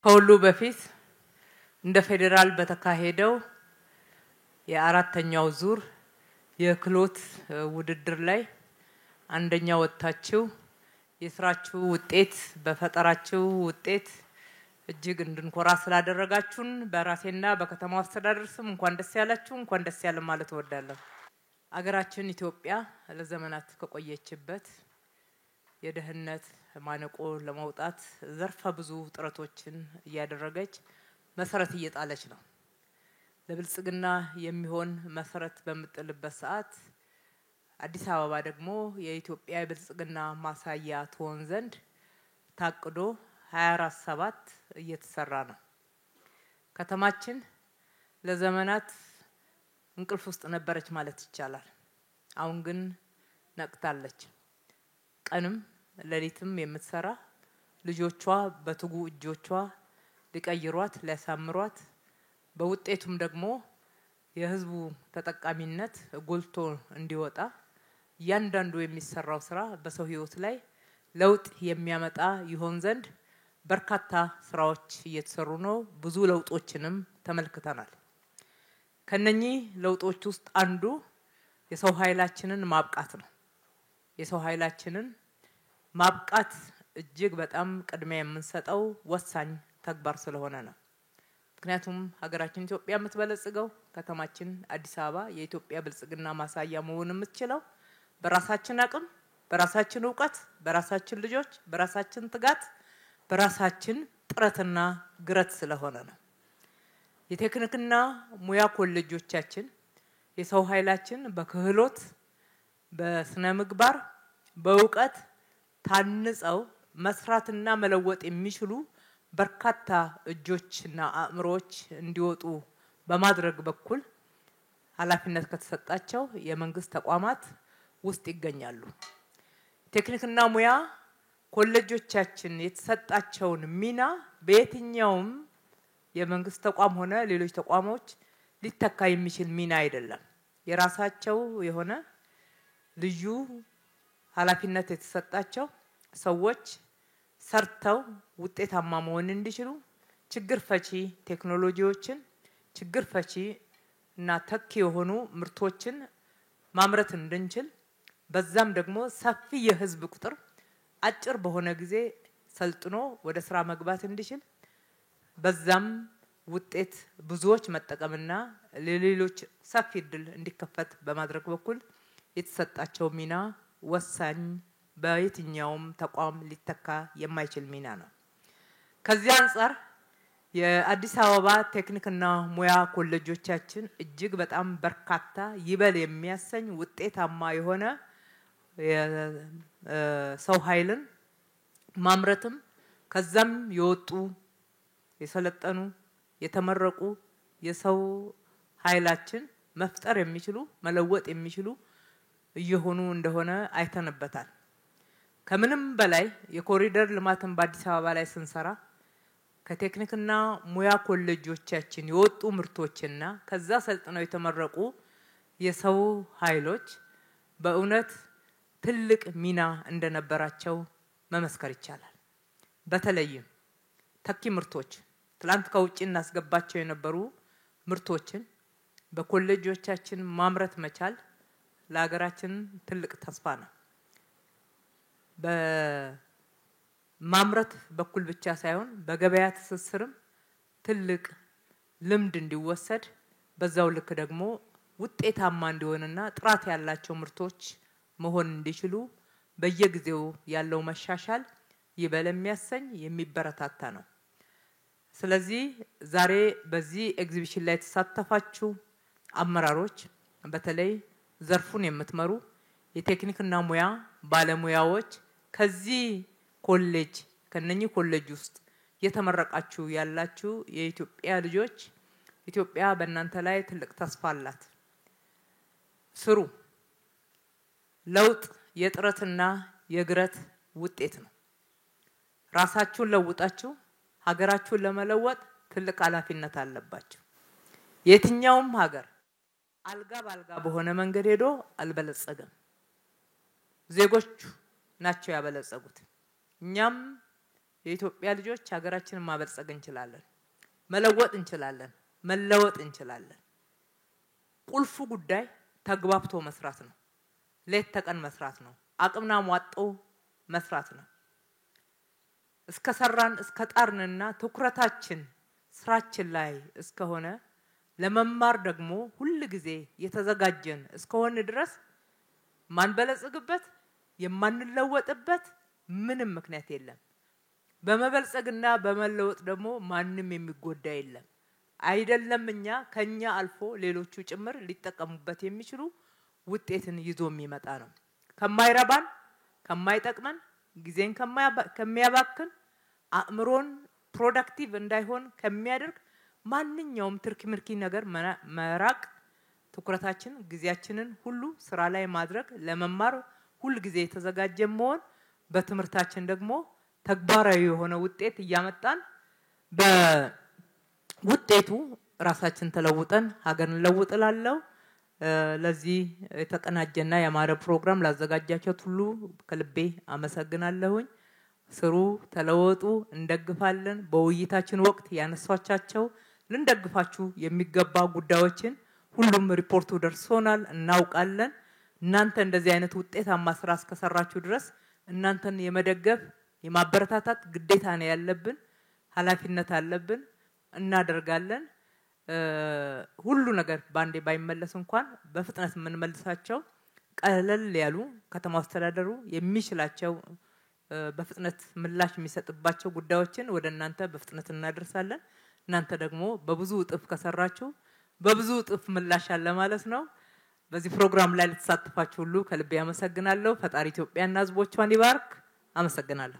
ከሁሉ በፊት እንደ ፌደራል በተካሄደው የአራተኛው ዙር የክሎት ውድድር ላይ አንደኛ ወጣችሁ የስራችሁ ውጤት በፈጠራችሁ ውጤት እጅግ እንድንኮራ ስላደረጋችሁን በራሴና በከተማው አስተዳደር ስም እንኳን ደስ ያላችሁ እንኳን ደስ ያለ ማለት እወዳለሁ። አገራችን ኢትዮጵያ ለዘመናት ከቆየችበት የደህንነት ማነቆ ለማውጣት ዘርፈ ብዙ ጥረቶችን ያደረገች መሰረት እየጣለች ነው። ለብልጽግና የሚሆን መሰረት በመጥልበት ሰዓት አዲስ አበባ ደግሞ የኢትዮጵያ ብልጽግና ማሳያ ትሆን ዘንድ ታቅዶ 24/7 እየተሰራ ነው። ከተማችን ለዘመናት እንቅልፍ ውስጥ ነበረች ማለት ይቻላል። አሁን ግን ነቅታለች። ቀንም ለሊትም የምትሰራ ልጆቿ በትጉ እጆቿ ሊቀይሯት ሊያሳምሯት በውጤቱም ደግሞ የህዝቡ ተጠቃሚነት ጎልቶ እንዲወጣ ያንዳንዱ የሚሰራው ስራ በሰው ህይወት ላይ ለውጥ የሚያመጣ ይሆን ዘንድ በርካታ ስራዎች እየተሰሩ ነው። ብዙ ለውጦችንም ተመልክተናል። ከነኚህ ለውጦች ውስጥ አንዱ የሰው ኃይላችንን ማብቃት ነው። የሰው ኃይላችንን ማብቃት እጅግ በጣም ቅድሚያ የምንሰጠው ወሳኝ ተግባር ስለሆነ ነው። ምክንያቱም ሀገራችን ኢትዮጵያ የምትበለጽገው ከተማችን አዲስ አበባ የኢትዮጵያ ብልጽግና ማሳያ መሆን የምትችለው በራሳችን አቅም፣ በራሳችን ዕውቀት፣ በራሳችን ልጆች፣ በራሳችን ትጋት፣ በራሳችን ጥረትና ግረት ስለሆነ ነው። የቴክኒክና ሙያ ኮሌጆቻችን የሰው ኃይላችን በክህሎት በስነ ምግባር በዕውቀት ታንጸው መስራትና መለወጥ የሚችሉ በርካታ እጆችና አእምሮዎች እንዲወጡ በማድረግ በኩል ኃላፊነት ከተሰጣቸው የመንግስት ተቋማት ውስጥ ይገኛሉ። ቴክኒክና ሙያ ኮሌጆቻችን የተሰጣቸውን ሚና በየትኛውም የመንግስት ተቋም ሆነ ሌሎች ተቋሞች ሊተካ የሚችል ሚና አይደለም። የራሳቸው የሆነ ልዩ ኃላፊነት የተሰጣቸው ሰዎች ሰርተው ውጤታማ መሆን እንዲችሉ ችግር ፈቺ ቴክኖሎጂዎችን ችግር ፈቺ እና ተኪ የሆኑ ምርቶችን ማምረት እንድንችል በዛም ደግሞ ሰፊ የህዝብ ቁጥር አጭር በሆነ ጊዜ ሰልጥኖ ወደ ስራ መግባት እንዲችል በዛም ውጤት ብዙዎች መጠቀምና ለሌሎች ሰፊ እድል እንዲከፈት በማድረግ በኩል የተሰጣቸው ሚና ወሳኝ በየትኛውም ተቋም ሊተካ የማይችል ሚና ነው። ከዚህ አንፃር የአዲስ አበባ ቴክኒክና ሙያ ኮሌጆቻችን እጅግ በጣም በርካታ ይበል የሚያሰኝ ውጤታማ የሆነ ሰው ኃይልን ማምረትም ከዛም የወጡ የሰለጠኑ የተመረቁ የሰው ኃይላችን መፍጠር የሚችሉ መለወጥ የሚችሉ እየሆኑ እንደሆነ አይተንበታል። ከምንም በላይ የኮሪደር ልማትን በአዲስ አበባ ላይ ስንሰራ ከቴክኒክና ሙያ ኮሌጆቻችን የወጡ ምርቶችና ከዛ ሰልጥነው የተመረቁ የሰው ኃይሎች በእውነት ትልቅ ሚና እንደነበራቸው መመስከር ይቻላል። በተለይም ተኪ ምርቶች ትላንት ከውጪ እናስገባቸው የነበሩ ምርቶችን በኮሌጆቻችን ማምረት መቻል ለሀገራችን ትልቅ ተስፋ ነው። በማምረት በኩል ብቻ ሳይሆን በገበያ ትስስርም ትልቅ ልምድ እንዲወሰድ በዛው ልክ ደግሞ ውጤታማ እንዲሆንና ጥራት ያላቸው ምርቶች መሆን እንዲችሉ በየጊዜው ያለው መሻሻል ይበል የሚያሰኝ የሚበረታታ ነው። ስለዚህ ዛሬ በዚህ ኤግዚቢሽን ላይ ተሳተፋችሁ አመራሮች በተለይ ዘርፉን የምትመሩ የቴክኒክና ሙያ ባለሙያዎች ከዚህ ኮሌጅ ከነኚህ ኮሌጅ ውስጥ የተመረቃችሁ ያላችሁ የኢትዮጵያ ልጆች ኢትዮጵያ በእናንተ ላይ ትልቅ ተስፋ አላት። ስሩ። ለውጥ የጥረትና የግረት ውጤት ነው። ራሳችሁን ለውጣችሁ ሀገራችሁን ለመለወጥ ትልቅ ኃላፊነት አለባችሁ። የትኛውም ሀገር አልጋ ባልጋ በሆነ መንገድ ሄዶ አልበለጸገም። ዜጎቹ ናቸው ያበለጸጉት። እኛም የኢትዮጵያ ልጆች ሀገራችንን ማበልጸግ እንችላለን፣ መለወጥ እንችላለን፣ መለወጥ እንችላለን። ቁልፉ ጉዳይ ተግባብቶ መስራት ነው። ሌት ተቀን መስራት ነው። አቅምና ሟጦ መስራት ነው። እስከሰራን እስከጣርንና ትኩረታችን ስራችን ላይ እስከሆነ ለመማር ደግሞ ሁሉ ጊዜ የተዘጋጀን እስከሆነ ድረስ ማንበለጽግበት የማንለወጥበት ምንም ምክንያት የለም። በመበልጸግና በመለወጥ ደግሞ ማንንም የሚጎዳ የለም። አይደለም እኛ ከኛ አልፎ ሌሎቹ ጭምር ሊጠቀሙበት የሚችሉ ውጤትን ይዞ የሚመጣ ነው። ከማይረባን ከማይጠቅመን ጊዜን ከሚያባክን አእምሮን ፕሮዳክቲቭ እንዳይሆን ከሚያደርግ ማንኛውም ትርኪ ምርኪ ነገር መራቅ ትኩረታችን ጊዜያችንን ሁሉ ስራ ላይ ማድረግ ለመማር ሁሉ ጊዜ የተዘጋጀ መሆን በትምርታችን ደግሞ ተግባራዊ የሆነ ውጤት ያመጣን በውጤቱ ራሳችን ተለውጠን ሀገርን ለውጥላለው። ለዚህ የተቀናጀና ያማረ ፕሮግራም ላዘጋጃችሁ ሁሉ ከልቤ አመሰግናለሁኝ። ስሩ፣ ተለወጡ፣ እንደግፋለን። በውይይታችን ወቅት ያነሷቻቸው ልንደግፋችሁ የሚገባ ጉዳዮችን ሁሉም ሪፖርቱ ደርሶናል፣ እናውቃለን። እናንተ እንደዚህ አይነት ውጤታማ ስራ እስከሰራችሁ ድረስ እናንተን የመደገፍ የማበረታታት ግዴታ ነው ያለብን፣ ኃላፊነት አለብን፣ እናደርጋለን። ሁሉ ነገር ባንዴ ባይመለስ እንኳን በፍጥነት የምንመልሳቸው ቀለል ያሉ ከተማ አስተዳደሩ የሚችላቸው በፍጥነት ምላሽ የሚሰጥባቸው ጉዳዮችን ወደ እናንተ በፍጥነት እናደርሳለን። እናንተ ደግሞ በብዙ እጥፍ ከሰራችሁ በብዙ እጥፍ ምላሽ አለ ማለት ነው። በዚህ ፕሮግራም ላይ ለተሳተፋችሁ ሁሉ ከልቤ አመሰግናለሁ። ፈጣሪ ኢትዮጵያና ሕዝቦቿን ይባርክ። አመሰግናለሁ።